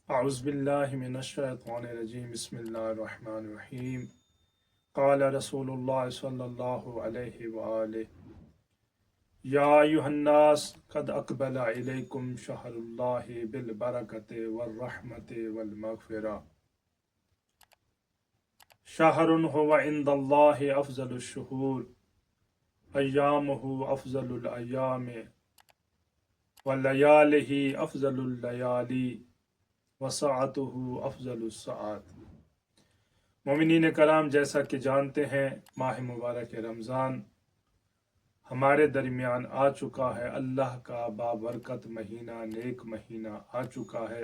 أعوذ بالله من الشيطان الرجيم بسم الله الرحمن الرحيم قال رسول الله صلى الله عليه وآله يا أيها الناس قد أقبل إليكم شهر الله بالبركة والرحمة والمغفرة شهر هو عند الله أفضل الشهور أيامه أفضل الأيام ولياله أفضل الليالي وساعته افضل الساعات۔ مومنین کرام، جیسا کہ جانتے ہیں ماہ مبارک رمضان ہمارے درمیان آ چکا ہے۔ اللہ کا بابرکت مہینہ، نیک مہینہ آ چکا ہے،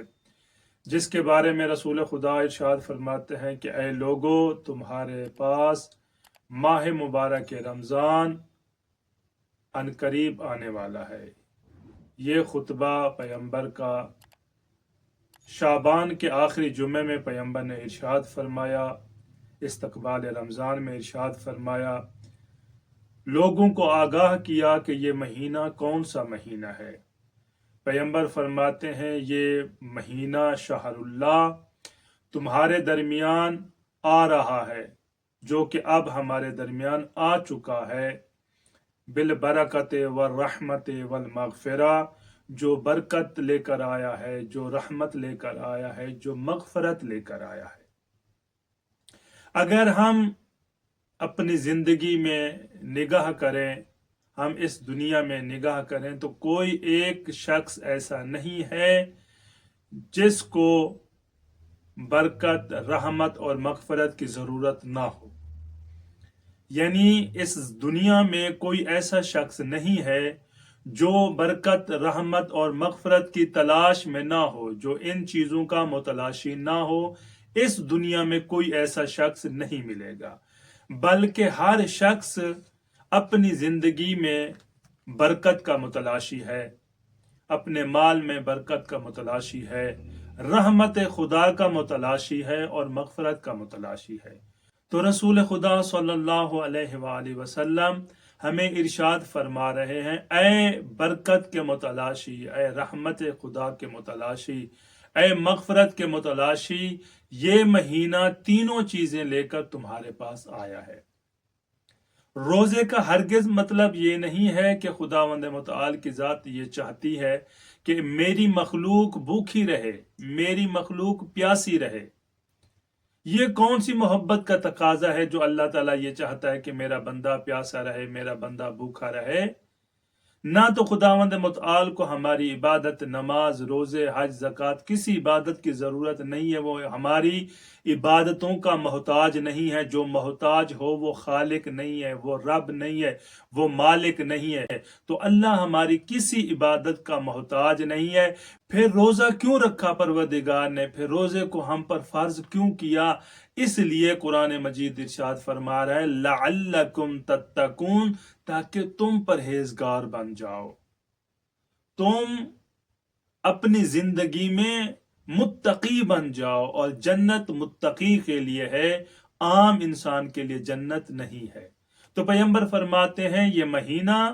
جس کے بارے میں رسول خدا ارشاد فرماتے ہیں کہ اے لوگو، تمہارے پاس ماہ مبارک رمضان عنقریب آنے والا ہے۔ یہ خطبہ پیغمبر کا شعبان کے آخری جمعے میں پیغمبر نے ارشاد فرمایا، استقبال رمضان میں ارشاد فرمایا، لوگوں کو آگاہ کیا کہ یہ مہینہ کون سا مہینہ ہے۔ پیغمبر فرماتے ہیں یہ مہینہ شہر اللہ تمہارے درمیان آ رہا ہے، جو کہ اب ہمارے درمیان آ چکا ہے، بالبرکت والرحمت والمغفرہ، جو برکت لے کر آیا ہے، جو رحمت لے کر آیا ہے، جو مغفرت لے کر آیا ہے۔ اگر ہم اپنی زندگی میں نگاہ کریں، ہم اس دنیا میں نگاہ کریں تو کوئی ایک شخص ایسا نہیں ہے جس کو برکت، رحمت اور مغفرت کی ضرورت نہ ہو۔ یعنی اس دنیا میں کوئی ایسا شخص نہیں ہے جو برکت، رحمت اور مغفرت کی تلاش میں نہ ہو، جو ان چیزوں کا متلاشی نہ ہو۔ اس دنیا میں کوئی ایسا شخص نہیں ملے گا، بلکہ ہر شخص اپنی زندگی میں برکت کا متلاشی ہے، اپنے مال میں برکت کا متلاشی ہے، رحمت خدا کا متلاشی ہے اور مغفرت کا متلاشی ہے۔ تو رسول خدا صلی اللہ علیہ وآلہ وسلم ہمیں ارشاد فرما رہے ہیں، اے برکت کے متلاشی، اے رحمت خدا کے متلاشی، اے مغفرت کے متلاشی، یہ مہینہ تینوں چیزیں لے کر تمہارے پاس آیا ہے۔ روزے کا ہرگز مطلب یہ نہیں ہے کہ خداوند متعال کی ذات یہ چاہتی ہے کہ میری مخلوق بھوکھی رہے، میری مخلوق پیاسی رہے۔ یہ کون سی محبت کا تقاضا ہے جو اللہ تعالیٰ یہ چاہتا ہے کہ میرا بندہ پیاسا رہے، میرا بندہ بھوکا رہے؟ نہ تو خداوند متعال کو ہماری عبادت، نماز، روزے، حج، زکوٰۃ، کسی عبادت کی ضرورت نہیں ہے۔ وہ ہماری عبادتوں کا محتاج نہیں ہے۔ جو محتاج ہو وہ خالق نہیں ہے، وہ رب نہیں ہے، وہ مالک نہیں ہے۔ تو اللہ ہماری کسی عبادت کا محتاج نہیں ہے۔ پھر روزہ کیوں رکھا پروردگار نے؟ پھر روزے کو ہم پر فرض کیوں کیا؟ اس لیے قرآن مجید ارشاد فرما رہا ہے لعلکم تتقون، تاکہ تم پرہیزگار بن جاؤ، تم اپنی زندگی میں متقی بن جاؤ۔ اور جنت متقی کے لیے ہے، عام انسان کے لیے جنت نہیں ہے۔ تو پیغمبر فرماتے ہیں یہ مہینہ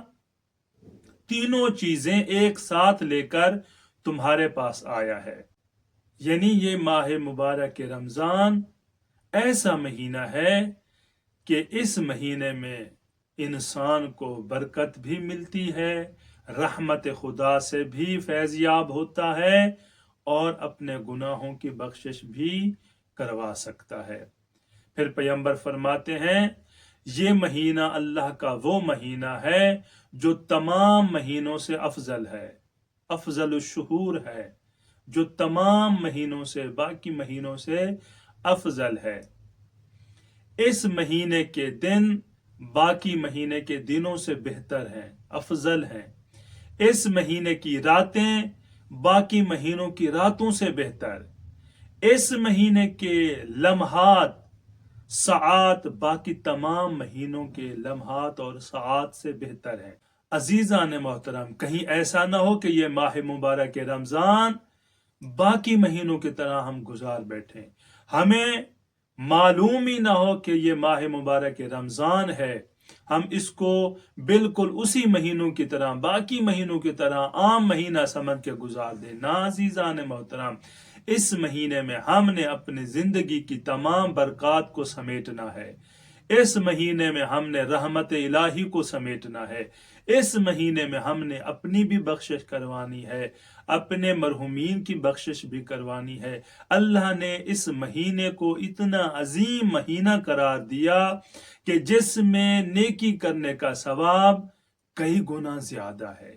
تینوں چیزیں ایک ساتھ لے کر تمہارے پاس آیا ہے۔ یعنی یہ ماہ مبارک رمضان ایسا مہینہ ہے کہ اس مہینے میں انسان کو برکت بھی ملتی ہے، رحمت خدا سے بھی فیض یاب ہوتا ہے، اور اپنے گناہوں کی بخشش بھی کروا سکتا ہے۔ پھر پیغمبر فرماتے ہیں یہ مہینہ اللہ کا وہ مہینہ ہے جو تمام مہینوں سے افضل ہے، افضل الشہور ہے، جو تمام مہینوں سے، باقی مہینوں سے افضل ہے۔ اس مہینے کے دن باقی مہینے کے دنوں سے بہتر ہیں، افضل ہیں۔ اس مہینے کی راتیں باقی مہینوں کی راتوں سے بہتر، اس مہینے کے لمحات، ساعات باقی تمام مہینوں کے لمحات اور ساعات سے بہتر ہیں۔ عزیزان محترم، کہیں ایسا نہ ہو کہ یہ ماہ مبارک رمضان باقی مہینوں کی طرح ہم گزار بیٹھیں، ہمیں معلوم ہی نہ ہو کہ یہ ماہ مبارک رمضان ہے، ہم اس کو بالکل اسی مہینوں کی طرح، باقی مہینوں کی طرح عام مہینہ سمجھ کے گزار دیں۔ نا عزیزان محترم، اس مہینے میں ہم نے اپنی زندگی کی تمام برکات کو سمیٹنا ہے، اس مہینے میں ہم نے رحمت الہی کو سمیٹنا ہے، اس مہینے میں ہم نے اپنی بھی بخشش کروانی ہے، اپنے مرحومین کی بخشش بھی کروانی ہے۔ اللہ نے اس مہینے کو اتنا عظیم مہینہ قرار دیا کہ جس میں نیکی کرنے کا ثواب کئی گنا زیادہ ہے،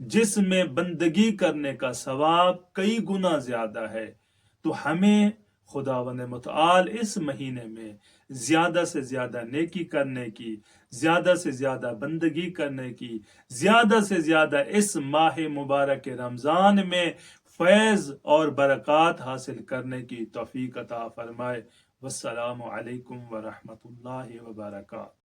جس میں بندگی کرنے کا ثواب کئی گنا زیادہ ہے۔ تو ہمیں خداوند متعال اس مہینے میں زیادہ سے زیادہ نیکی کرنے کی، زیادہ سے زیادہ بندگی کرنے کی، زیادہ سے زیادہ اس ماہ مبارک رمضان میں فیض اور برکات حاصل کرنے کی توفیق عطا فرمائے۔ والسلام علیکم ورحمۃ اللہ وبرکاتہ۔